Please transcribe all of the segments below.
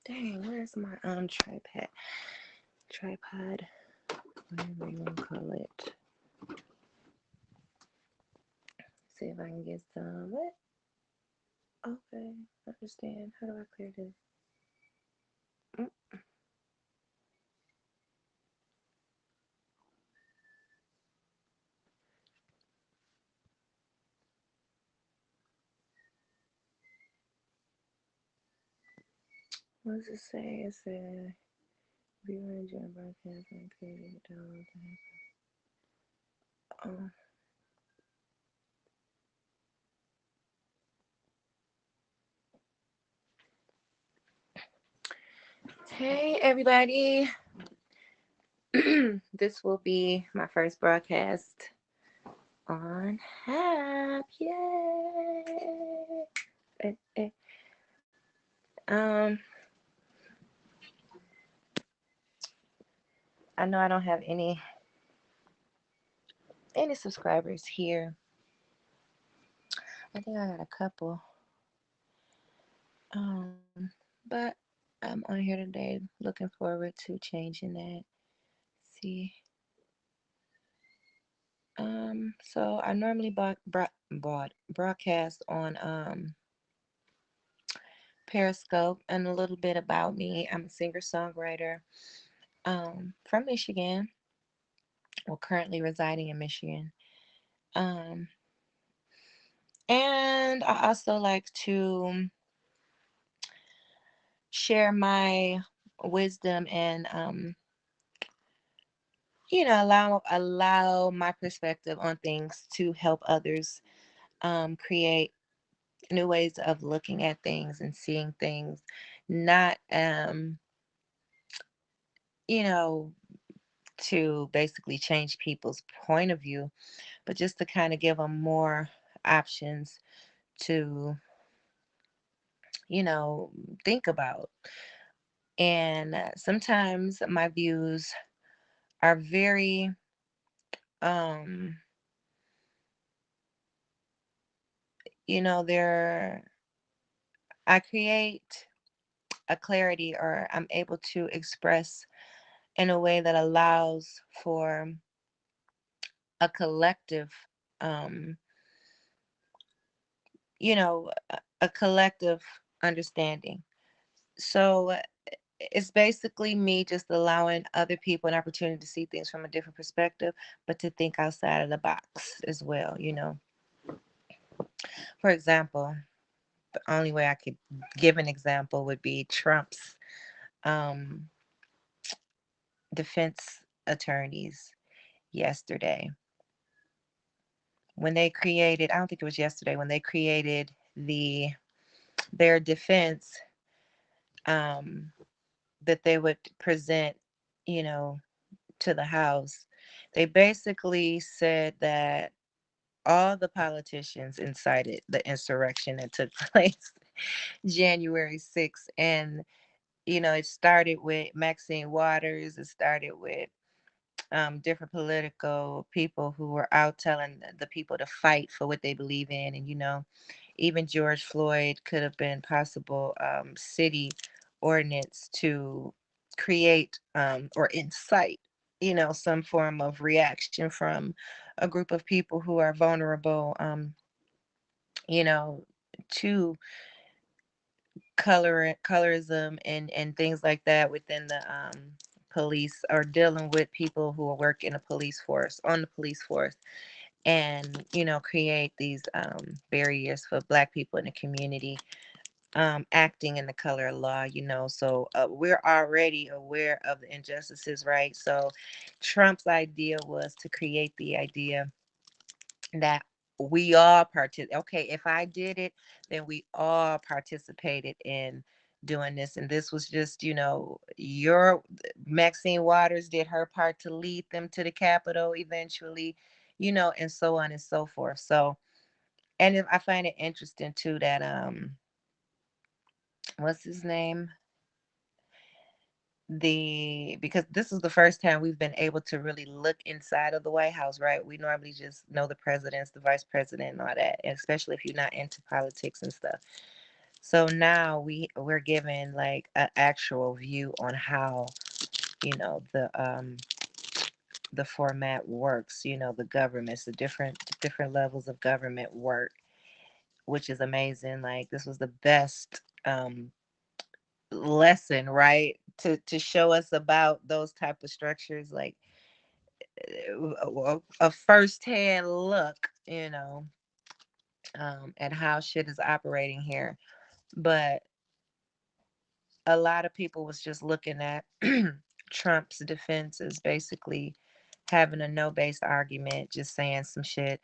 Dang, where's my tripod? Tripod, whatever you want to call it. See if I can get some. What? Okay, understand. How do I clear this? Mm. What does it say? It said, viewer and joint broadcast and creative download. Oh. Hey, everybody. This will be my first broadcast on Hap. Yay! Eh, eh. Um, I know I don't have any subscribers here. I think I got a couple. But I'm on here today, looking forward to changing that. See. So I normally broadcast on Periscope, and a little bit about me. I'm a singer-songwriter from Michigan, well, currently residing in Michigan. Um, and I also like to share my wisdom and allow my perspective on things to help others create new ways of looking at things and seeing things, not you know to basically change people's point of view, but just to kind of give them more options to you know think about. And sometimes my views are very um they're I create a clarity, or I'm able to express in a way that allows for a collective um a collective understanding. So it's basically me just allowing other people an opportunity to see things from a different perspective, but to think outside of the box as well. For example, the only way I could give an example would be Trump's um, defense attorneys yesterday. When they created, I don't think it was yesterday, when they created their defense, um, that they would present, you know, to the House, they basically said that all the politicians incited the insurrection that took place January 6th. And, it started with Maxine Waters, it started with different political people who were out telling the people to fight for what they believe in. And, even George Floyd could have been possible city ordinance to create or incite, some form of reaction from a group of people who are vulnerable, you know, to colorism and things like that within the police, or dealing with people who work in a police force, on the police force, and create these barriers for Black people in the community, acting in the color of law. So we're already aware of the injustices, right? So Trump's idea was to create the idea that we all okay, if I did it, then we all participated in doing this. And this was just, your Maxine Waters did her part to lead them to the Capitol eventually, and so on and so forth. So, and I find it interesting too that what's his name, because this is the first time we've been able to really look inside of the White House, right? We normally just know the presidents, the vice president, and all that, and especially if you're not into politics and stuff. So now we're given like an actual view on how, the format works, the governments, the different levels of government work, which is amazing. Like this was the best lesson, right? To show us about those type of structures, like a first-hand look, at how shit is operating here. But a lot of people was just looking at Trump's defense as basically having a no-based argument, just saying some shit.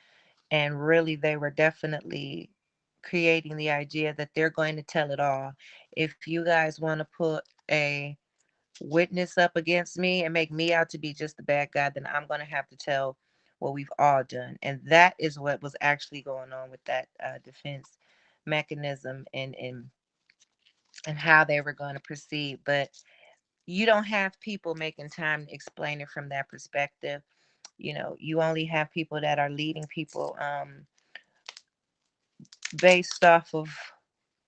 And really, they were definitely creating the idea that they're going to tell it all. If you guys want to put a witness up against me and make me out to be just the bad guy, then I'm going to have to tell what we've all done. And that is what was actually going on with that defense mechanism, and how they were going to proceed. But you don't have people making time to explain it from that perspective. You only have people that are leading people based off of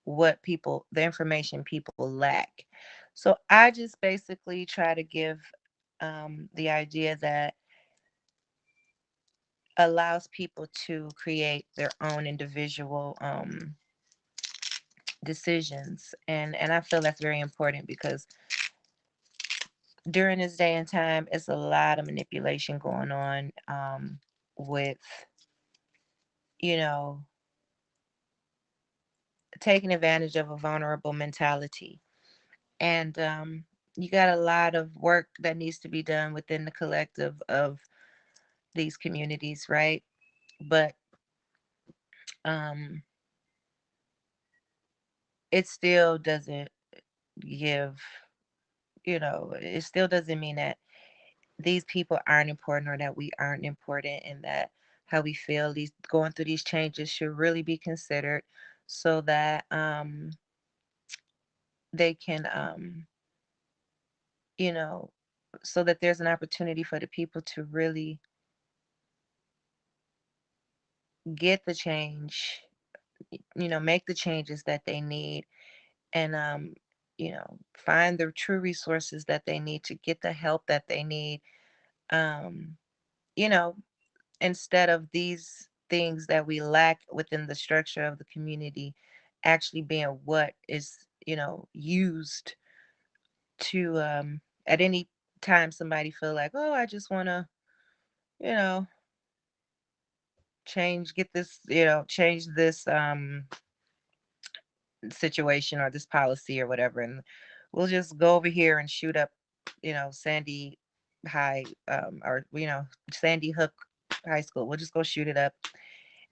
the information people lack. So I just basically try to give the idea that allows people to create their own individual decisions, and I feel that's very important because during this day and time, it's a lot of manipulation going on, with, you know, taking advantage of a vulnerable mentality. And you got a lot of work that needs to be done within the collective of these communities, right? But um, it still doesn't give, it still doesn't mean that these people aren't important or that we aren't important, and that how we feel these going through these changes should really be considered, so that they can you know so that there's an opportunity for the people to really get the change, make the changes that they need, and find the true resources that they need to get the help that they need, um you know instead of these things that we lack within the structure of the community actually being what is, used to, at any time somebody feel like, oh, I just want to, you know get this, change this situation or this policy or whatever, and we'll just go over here and shoot up, Sandy High, or Sandy Hook High School. We'll just go shoot it up,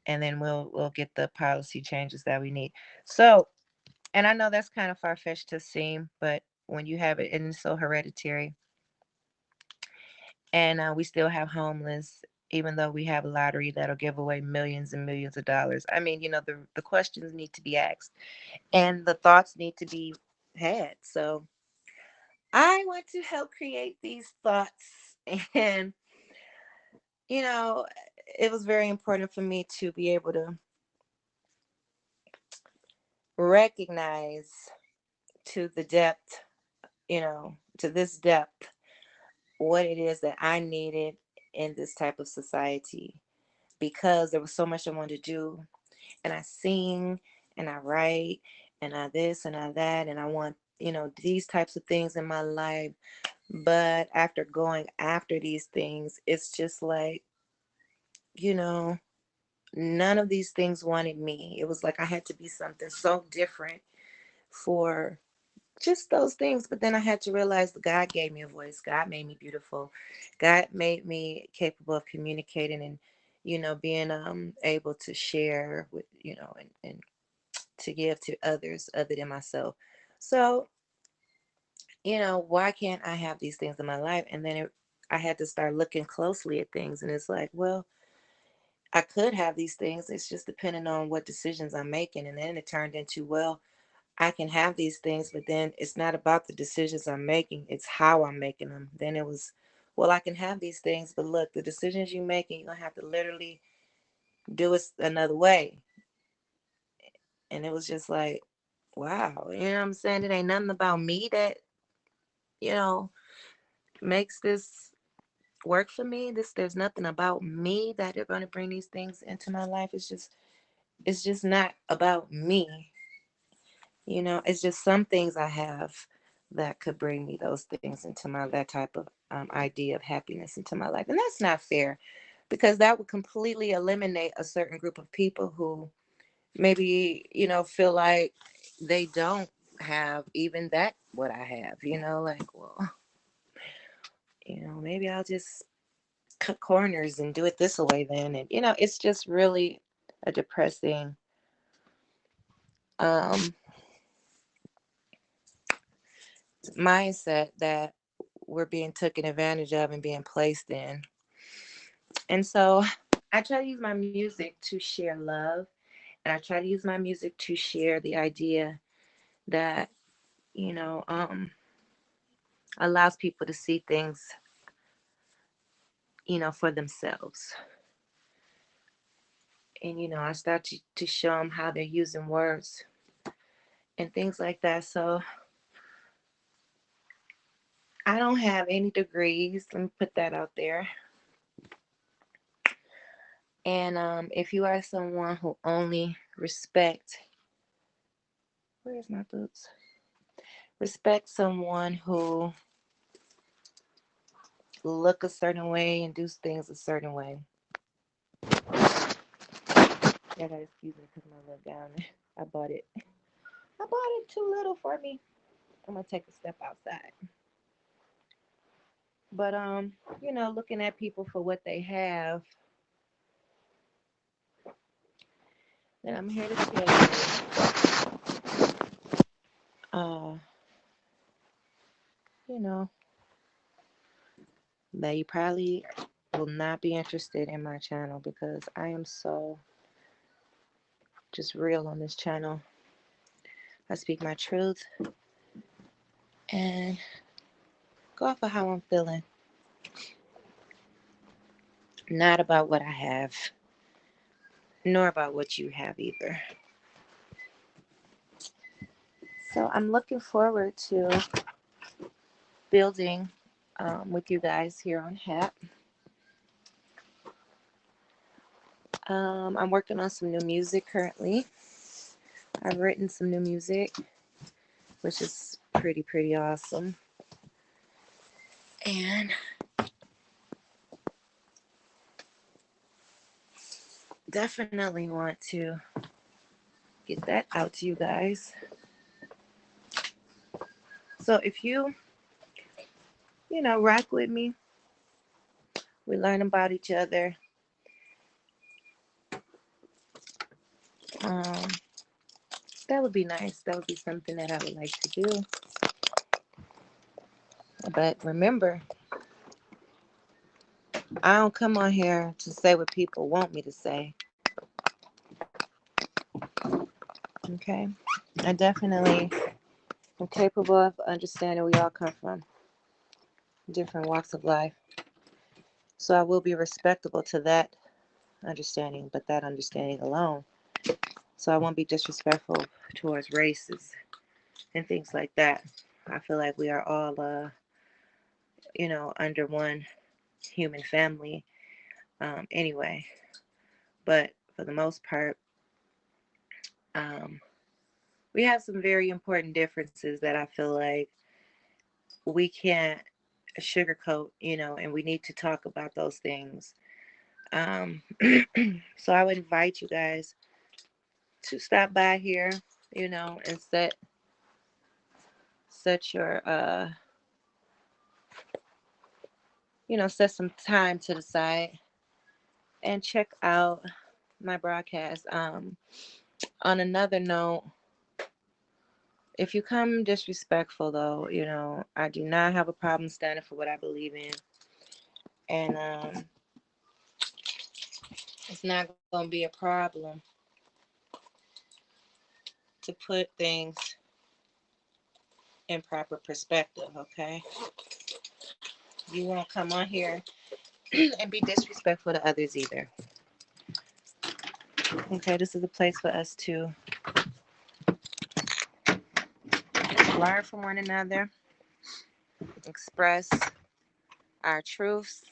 and then we'll get the policy changes that we need. So, and I know that's kind of far fetched to seem, but when you have it and it's so hereditary, and we still have homeless, even though we have a lottery that'll give away millions and millions of dollars. I mean, the questions need to be asked, and the thoughts need to be had. So I want to help create these thoughts. And, you know, it was very important for me to be able to recognize to the depth, to this depth, what it is that I needed in this type of society, because there was so much I wanted to do. And I sing and I write and I this and I that, and I want, these types of things in my life. But after going after these things, it's just like, you know, none of these things wanted me. It was like I had to be something so different for just those things. But then I had to realize that God gave me a voice. God made me beautiful. God made me capable of communicating and, being able to share with, and to give to others other than myself. So, why can't I have these things in my life? And then I had to start looking closely at things. And it's like, well, I could have these things. It's just depending on what decisions I'm making. And then it turned into, well, I can have these things, but then it's not about the decisions I'm making, it's how I'm making them. Then it was, well, I can have these things, but look, the decisions you're making, you're going to have to literally do it another way. And it was just like, wow, you know what I'm saying? It ain't nothing about me that, you know, makes this work for me. There's nothing about me that are going to bring these things into my life. It's just not about me. You know, it's just some things I have that could bring me those things into my that type of idea of happiness into my life. And that's not fair because that would completely eliminate a certain group of people who maybe, feel like they don't have even that what I have, like, well, maybe I'll just cut corners and do it this way then. And, it's just really a depressing um, mindset that we're being taken advantage of and being placed in. And so I try to use my music to share love. And I try to use my music to share the idea that, you know, um, allows people to see things, for themselves. And, I start to show them how they're using words and things like that. So I don't have any degrees. Let me put that out there. And if you are someone who only where's my boots? Respect someone who look a certain way and do things a certain way. You gotta excuse me because my little gown, I bought it. I bought it too little for me. I'm gonna take a step outside. But looking at people for what they have, then I'm here to tell you, you know, that you probably will not be interested in my channel because I am so just real on this channel. I speak my truth and go off of how I'm feeling, not about what I have, nor about what you have either. So I'm looking forward to building with you guys here on HAP. I'm working on some new music currently. I've written some new music, which is pretty awesome. And definitely want to get that out to you guys. So if rock with me, we learn about each other. Um, that would be nice. That would be something that I would like to do. But remember, I don't come on here to say what people want me to say. Okay? I definitely am capable of understanding we all come from different walks of life. So I will be respectable to that understanding, but that understanding alone. So I won't be disrespectful towards races and things like that. I feel like we are all, under one human family anyway. But for the most part, um, we have some very important differences that I feel like we can't sugarcoat, and we need to talk about those things. Um, so I would invite you guys to stop by here, and set your set some time to the side and check out my broadcast. On another note, if you come disrespectful though, I do not have a problem standing for what I believe in. And it's not gonna be a problem to put things in proper perspective, okay? You won't come on here and be disrespectful to others either. Okay, this is a place for us to learn from one another, express our truths,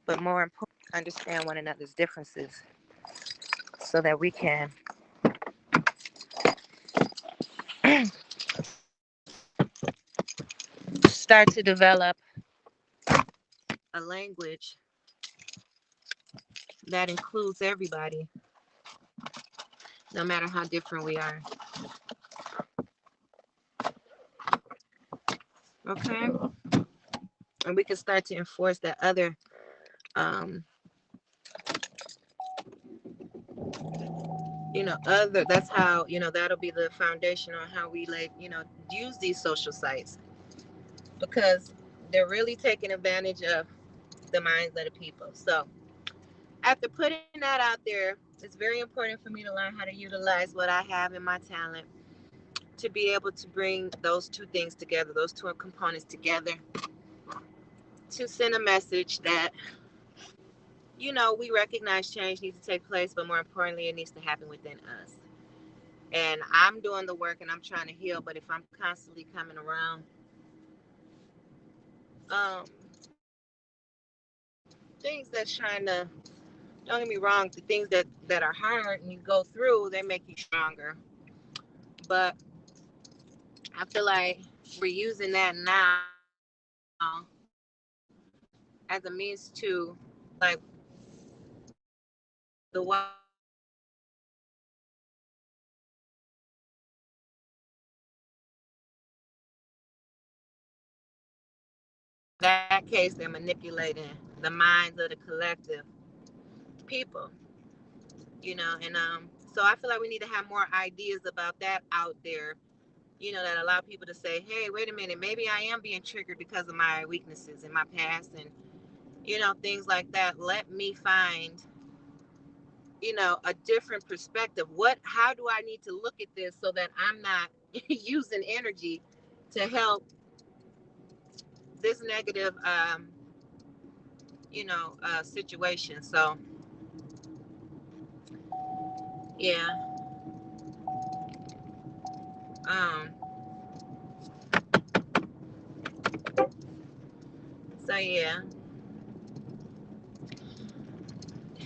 but more important, understand one another's differences so that we can start to develop a language that includes everybody, no matter how different we are. Okay? And we can start to enforce that um, that's how, that'll be the foundation on how we use these social sites, because they're really taking advantage of the minds of the people. So after putting that out there, it's very important for me to learn how to utilize what I have in my talent to be able to bring those two things together, those two components together, to send a message that, we recognize change needs to take place, but more importantly, it needs to happen within us. And I'm doing the work and I'm trying to heal, but if I'm constantly coming around, um, things that's trying to, don't get me wrong, the things that are hard and you go through, they make you stronger. But I feel like we're using that now as a means to, like, the way that case they're manipulating the minds of the collective people, and so I feel like we need to have more ideas about that out there, that allow people to say, hey, wait a minute, maybe I am being triggered because of my weaknesses in my past, and things like that. Let me find a different perspective. How do I need to look at this so that I'm not using energy to help this negative situation. So yeah. um so yeah,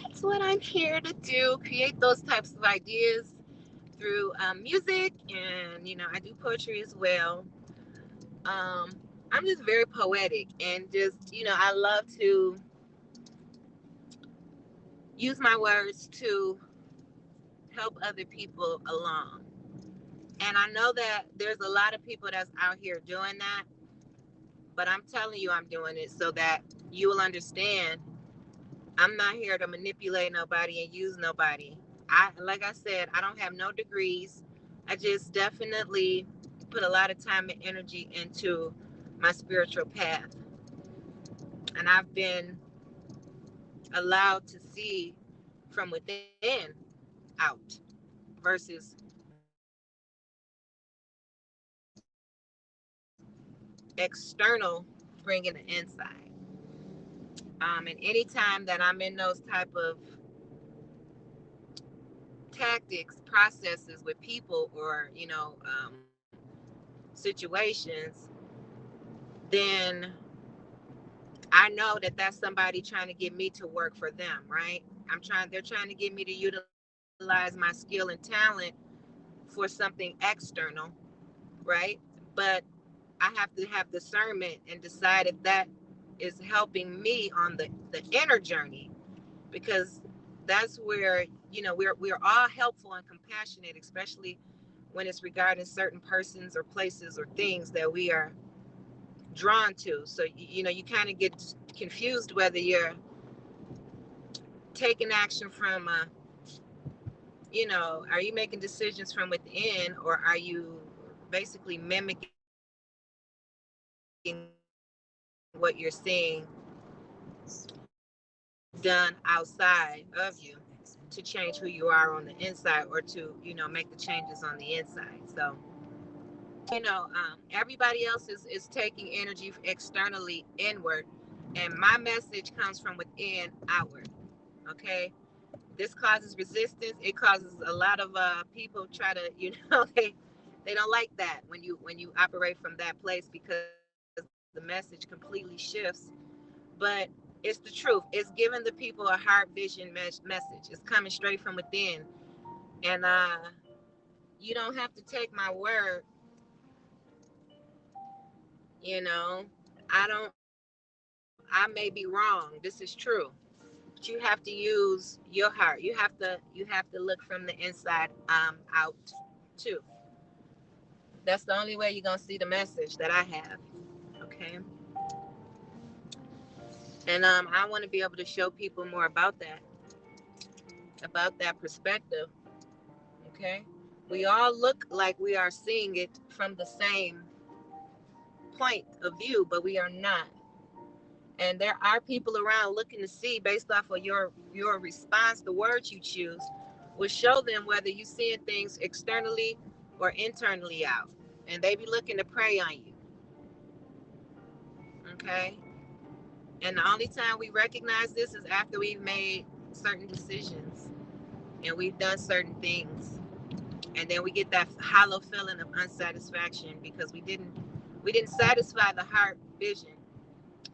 that's what I'm here to do, create those types of ideas through music, and I do poetry as well. um I'm just very poetic, and just I love to use my words to help other people along. And I know that there's a lot of people that's out here doing that, but I'm telling you, I'm doing it so that you will understand I'm not here to manipulate nobody and use nobody. Like I said, I don't have no degrees. I just definitely put a lot of time and energy into my spiritual path. And I've been allowed to see from within out versus external bringing the inside. And anytime that I'm in those type of tactics, processes with people, or situations, then I know that that's somebody trying to get me to work for them, right? They're trying to get me to utilize my skill and talent for something external, right? But I have to have discernment and decide if that is helping me on the inner journey, because that's where we're all helpful and compassionate, especially when it's regarding certain persons or places or things that we are drawn to. So you kind of get confused whether you're taking action from are you making decisions from within, or are you basically mimicking what you're seeing done outside of you to change who you are on the inside, or to make the changes on the inside. So everybody else is taking energy externally inward, and my message comes from within outward. Okay, This causes resistance. It causes a lot of people try to, they don't like that when you operate from that place, because the message completely shifts. But it's the truth. It's giving the people a heart vision message. It's coming straight from within. And you don't have to take my word. you know I may be wrong. This is true. But you have to use your heart. You have to look from the inside out too. That's the only way you're gonna see the message that I have. Okay. And I want to be able to show people more about that perspective. Okay. We all look like we are seeing it from the same point of view, but we are not. And there are people around looking to see, based off of your response, the words you choose will show them whether you're seeing things externally or internally out. And they be looking to prey on you. Okay. And the only time we recognize this is after we've made certain decisions and we've done certain things. And then we get that hollow feeling of unsatisfaction because we didn't satisfy the heart vision.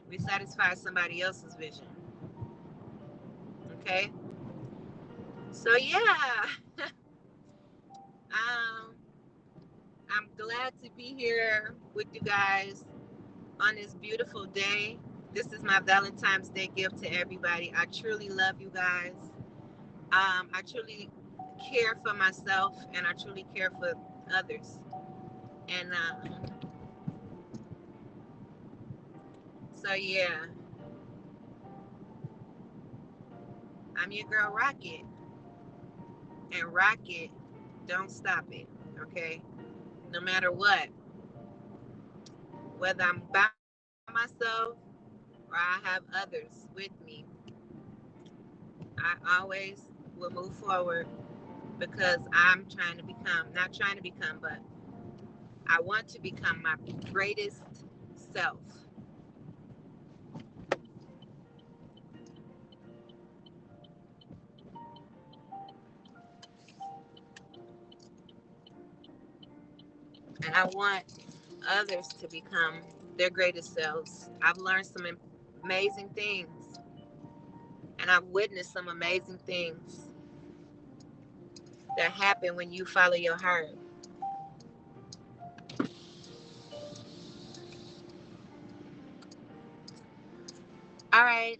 We satisfied somebody else's vision. Okay. So yeah, um, I'm glad to be here with you guys on this beautiful day. This is my Valentine's Day gift to everybody. I truly love you guys. I truly care for myself, and I truly care for others. And so yeah, I'm your girl Rocket, and Rocket, don't stop it. Okay, no matter what, whether I'm by myself or I have others with me, I always will move forward because I'm trying to become, not trying to become, but I want to become my greatest self. And I want others to become their greatest selves. I've learned some amazing things, and I've witnessed some amazing things that happen when you follow your heart. All right,